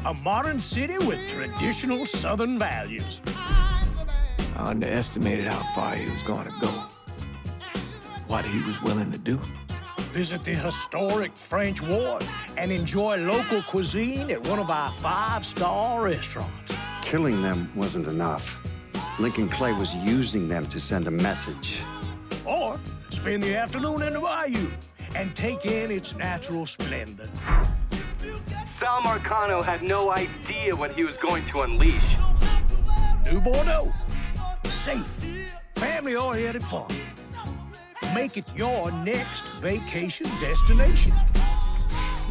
A modern city with traditional Southern values. I underestimated how far he was going to go. What he was willing to do. Visit the historic French Ward and enjoy local cuisine at one of our 5-star restaurants. Killing them wasn't enough. Lincoln Clay was using them to send a message. Or spend the afternoon in the bayou and take in its natural splendor. Sal Marcano had no idea what he was going to unleash. New Bordeaux. Safe, family-oriented fun. Make it your next vacation destination.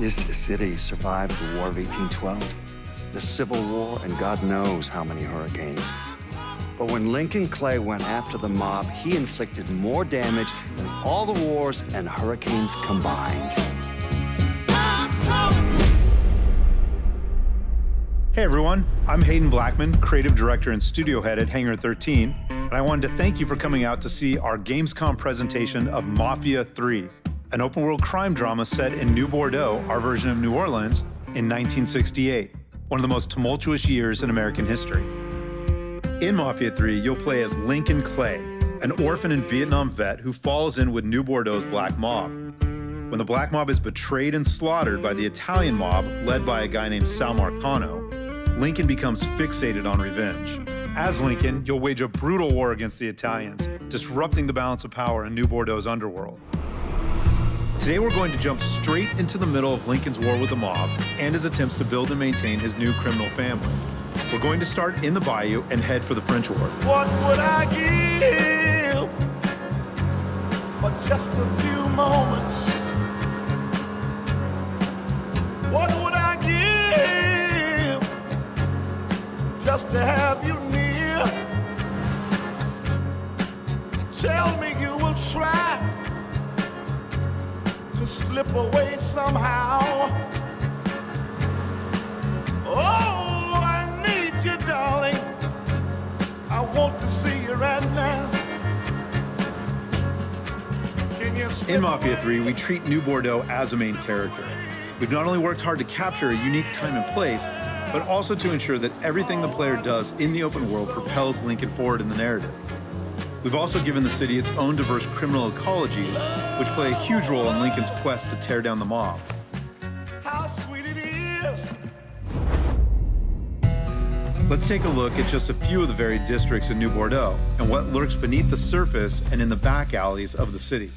This city survived the War of 1812, the Civil War, and God knows how many hurricanes. But when Lincoln Clay went after the mob, he inflicted more damage than all the wars and hurricanes combined. Hey everyone, I'm Hayden Blackman, creative director and studio head at Hangar 13, and I wanted to thank you for coming out to see our Gamescom presentation of Mafia 3, an open-world crime drama set in New Bordeaux, our version of New Orleans, in 1968, one of the most tumultuous years in American history. In Mafia 3, you'll play as Lincoln Clay, an orphan and Vietnam vet who falls in with New Bordeaux's black mob. When the black mob is betrayed and slaughtered by the Italian mob, led by a guy named Sal Marcano, Lincoln becomes fixated on revenge. As Lincoln, you'll wage a brutal war against the Italians, disrupting the balance of power in New Bordeaux's underworld. Today we're going to jump straight into the middle of Lincoln's war with the mob and his attempts to build and maintain his new criminal family. We're going to start in the bayou and head for the French Ward. What would I give for just a few moments? What would I give just to have you near? Tell me you will try to slip away somehow. Oh, I need you, darling. I want to see you right now. Can you slip In Mafia away? 3, we treat New Bordeaux as a main character. We've not only worked hard to capture a unique time and place, but also to ensure that everything the player does in the open world propels Lincoln forward in the narrative. We've also given the city its own diverse criminal ecologies, which play a huge role in Lincoln's quest to tear down the mob. How sweet it is. Let's take a look at just a few of the varied districts in New Bordeaux and what lurks beneath the surface and in the back alleys of the city.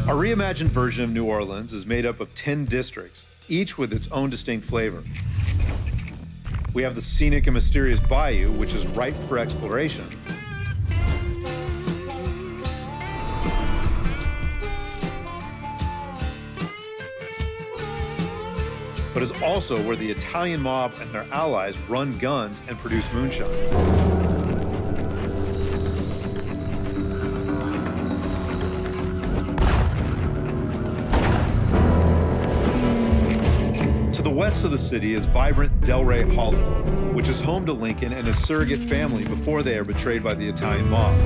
Our reimagined version of New Orleans is made up of 10 districts, each with its own distinct flavor. We have the scenic and mysterious bayou, which is ripe for exploration. But is also where the Italian mob and their allies run guns and produce moonshine. To the west of the city is vibrant Delray Hollow, which is home to Lincoln and his surrogate family before they are betrayed by the Italian mob.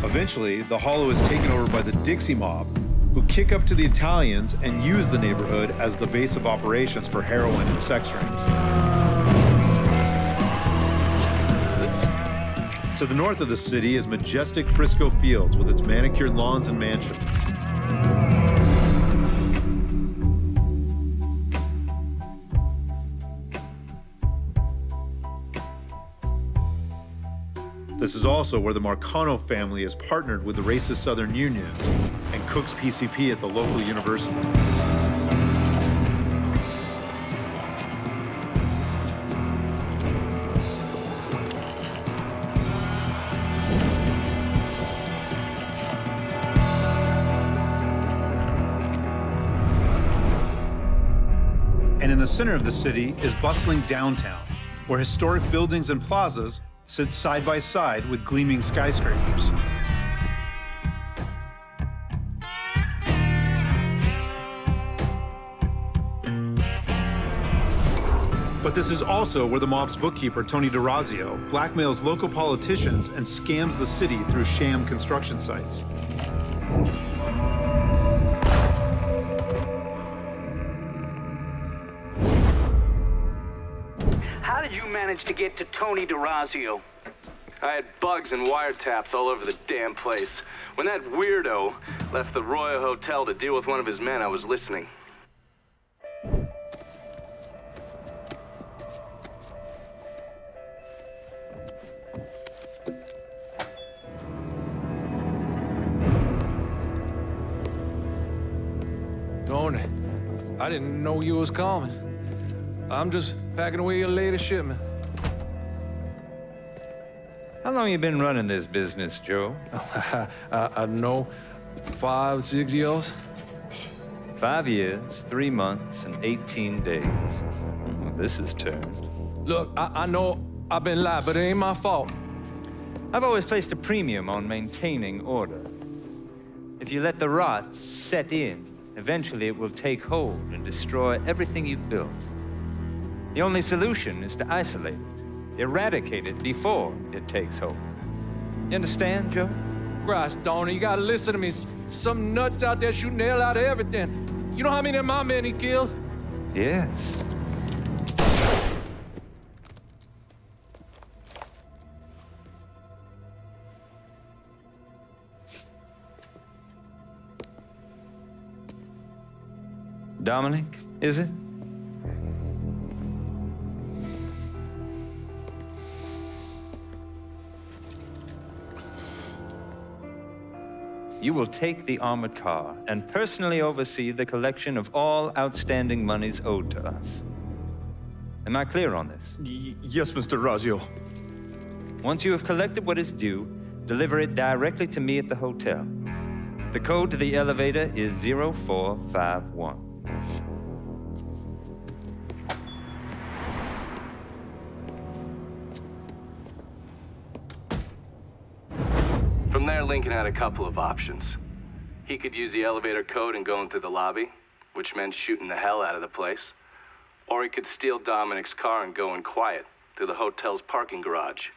Eventually, the Hollow is taken over by the Dixie mob, who kick up to the Italians and use the neighborhood as the base of operations for heroin and sex rings. To the north of the city is majestic Frisco Fields with its manicured lawns and mansions. This is also where the Marcano family is partnered with the racist Southern Union and cooks PCP at the local university. And in the center of the city is bustling downtown, where historic buildings and plazas sit side by side with gleaming skyscrapers. But But this is also where the mob's bookkeeper, Tony DeRazio, blackmails local politicians and scams the city through sham construction sites. How did you manage to get to Tony DeRazio? I had bugs and wiretaps all over the damn place. When that weirdo left the Royal Hotel to deal with one of his men, I was listening. Tony, I didn't know you was coming. I'm just packing away your latest shipment. How long you been running this business, Joe? I don't know, 5, 6 years? 5 years, 3 months, and 18 days. Well, this is turned. Look, I know I've been lied, but it ain't my fault. I've always placed a premium on maintaining order. If you let the rot set in, eventually it will take hold and destroy everything you've built. The only solution is to isolate it, eradicate it before it takes hold. You understand, Joe? Christ, Tony, you gotta listen to me. Some nuts out there shooting the hell out of everything. You know how many of my men he killed? Yes. Dominic, is it? You will take the armored car and personally oversee the collection of all outstanding monies owed to us. Am I clear on this? Yes, Mr. Razio. Once you have collected what is due, deliver it directly to me at the hotel. The code to the elevator is 0451. From there, Lincoln had a couple of options. He could use the elevator code and go into the lobby, which meant shooting the hell out of the place. Or he could steal Dominic's car and go in quiet through the hotel's parking garage.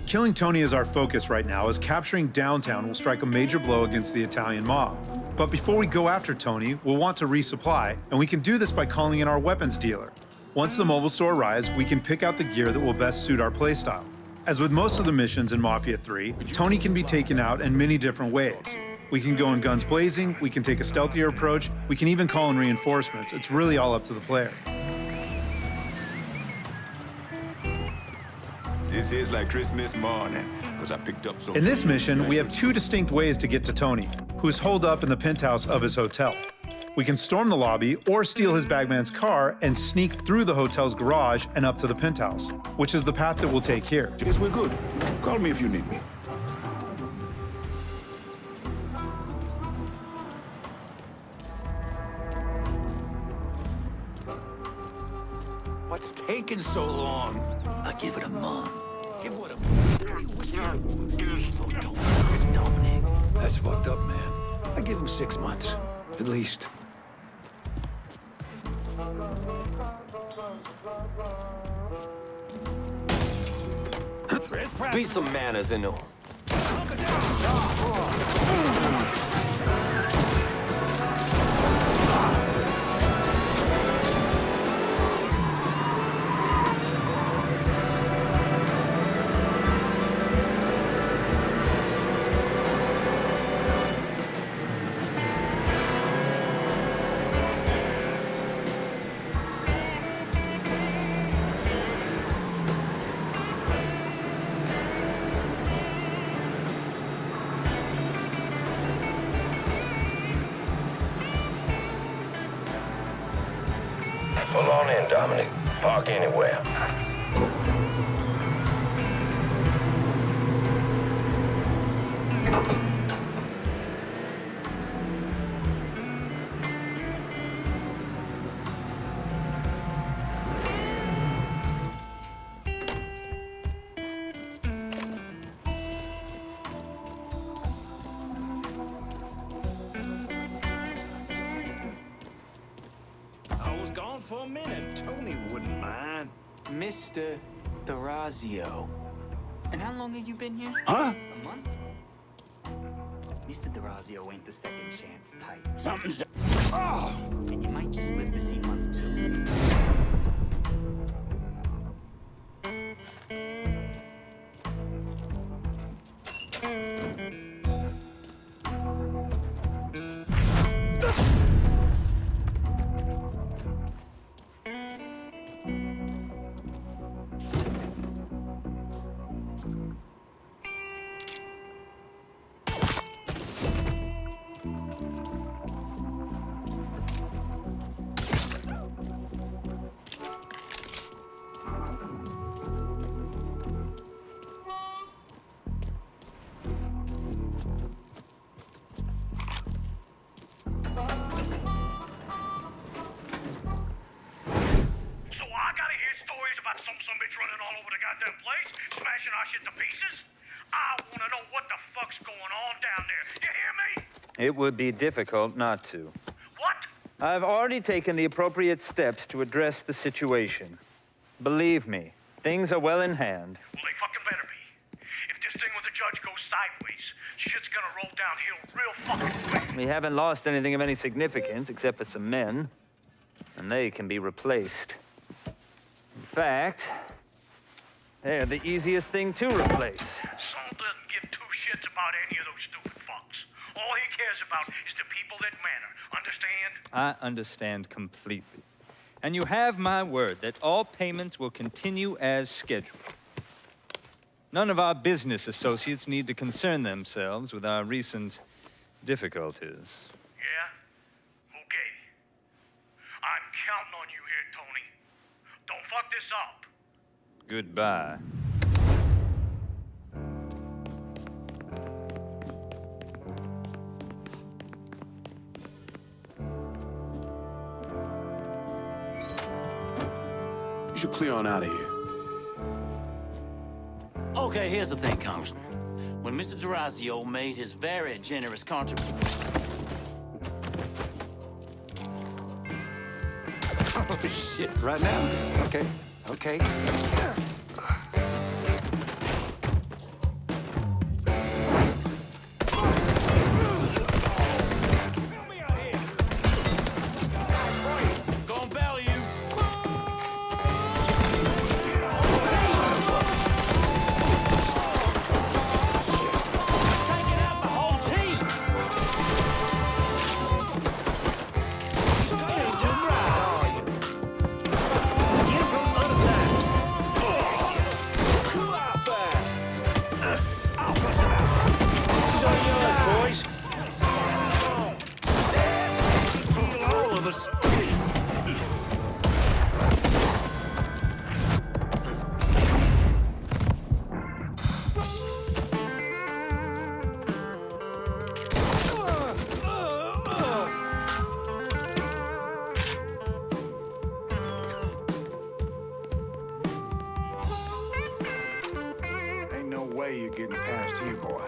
Killing Tony is our focus right now, as capturing downtown will strike a major blow against the Italian mob. But before we go after Tony, we'll want to resupply, and we can do this by calling in our weapons dealer. Once the mobile store arrives, we can pick out the gear that will best suit our playstyle. As with most of the missions in Mafia 3, Tony can be taken out in many different ways. We can go in guns blazing, we can take a stealthier approach, we can even call in reinforcements. It's really all up to the player. This is like Christmas morning, because I picked up some... In this mission, we have two distinct ways to get to Tony, who's holed up in the penthouse of his hotel. We can storm the lobby or steal his bagman's car and sneak through the hotel's garage and up to the penthouse, which is the path that we'll take here. Yes, we're good. Call me if you need me. What's taking so long? I give it a month. Give it a It's Dominic. That's fucked up, man. I give him 6 months, at least. Be some manners in them. Pull on in, Dominic. Park anywhere. I was gone for a minute. Tony wouldn't mind. Mr. D'Orazio. And how long have you been here? Huh? A month? Mr. D'Orazio ain't the second chance type. Something's... And you might just live to see month 2. Some bitch running all over the goddamn place, smashing our shit to pieces. I want to know what the fuck's going on down there. You hear me? It would be difficult not to. What? I've already taken the appropriate steps to address the situation. Believe me, things are well in hand. Well, they fucking better be. If this thing with the judge goes sideways, shit's gonna roll downhill real fucking quick. We haven't lost anything of any significance except for some men, and they can be replaced. In fact, they're the easiest thing to replace. Saul doesn't give two shits about any of those stupid fucks. All he cares about is the people that matter. Understand? I understand completely. And you have my word that all payments will continue as scheduled. None of our business associates need to concern themselves with our recent difficulties. Yeah? Okay. I'm counting on you here, Tony. Don't fuck this up. Goodbye. You should clear on out of here. Okay, here's the thing, Congressman. When Mr. D'Orazio made his very generous contribution... Oh, shit, right now? Okay, okay. Gonna bail you. Taking out the whole team. Ain't no way you're getting past here, boy.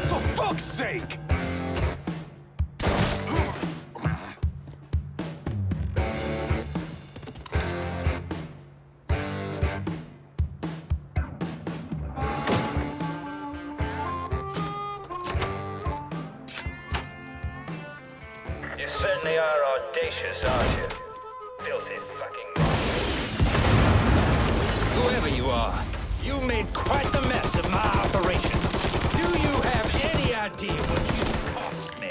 For fuck's sake! You certainly are audacious, aren't you? Filthy fucking... Whoever you are, you made quite the mess of my operation. Do you have any idea what you've cost me?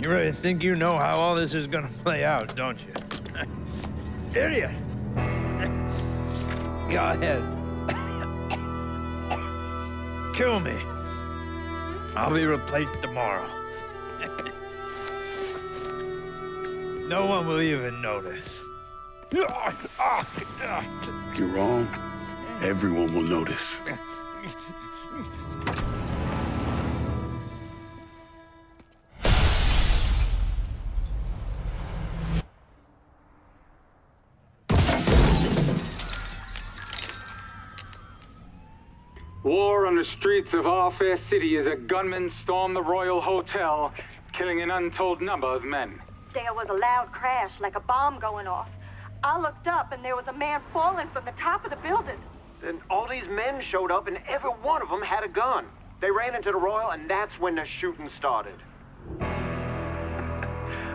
You really think you know how all this is gonna play out, don't you? Idiot! Go ahead. Kill me. I'll be replaced tomorrow. No one will even notice. You're wrong. Everyone will notice. War on the streets of our fair city as a gunman stormed the Royal Hotel, killing an untold number of men. There was a loud crash, like a bomb going off. I looked up and there was a man falling from the top of the building. Then all these men showed up and every one of them had a gun. They ran into the Royal and that's when the shooting started.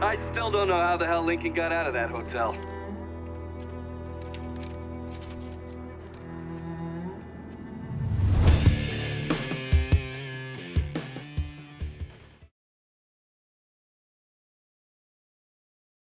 I still don't know how the hell Lincoln got out of that hotel.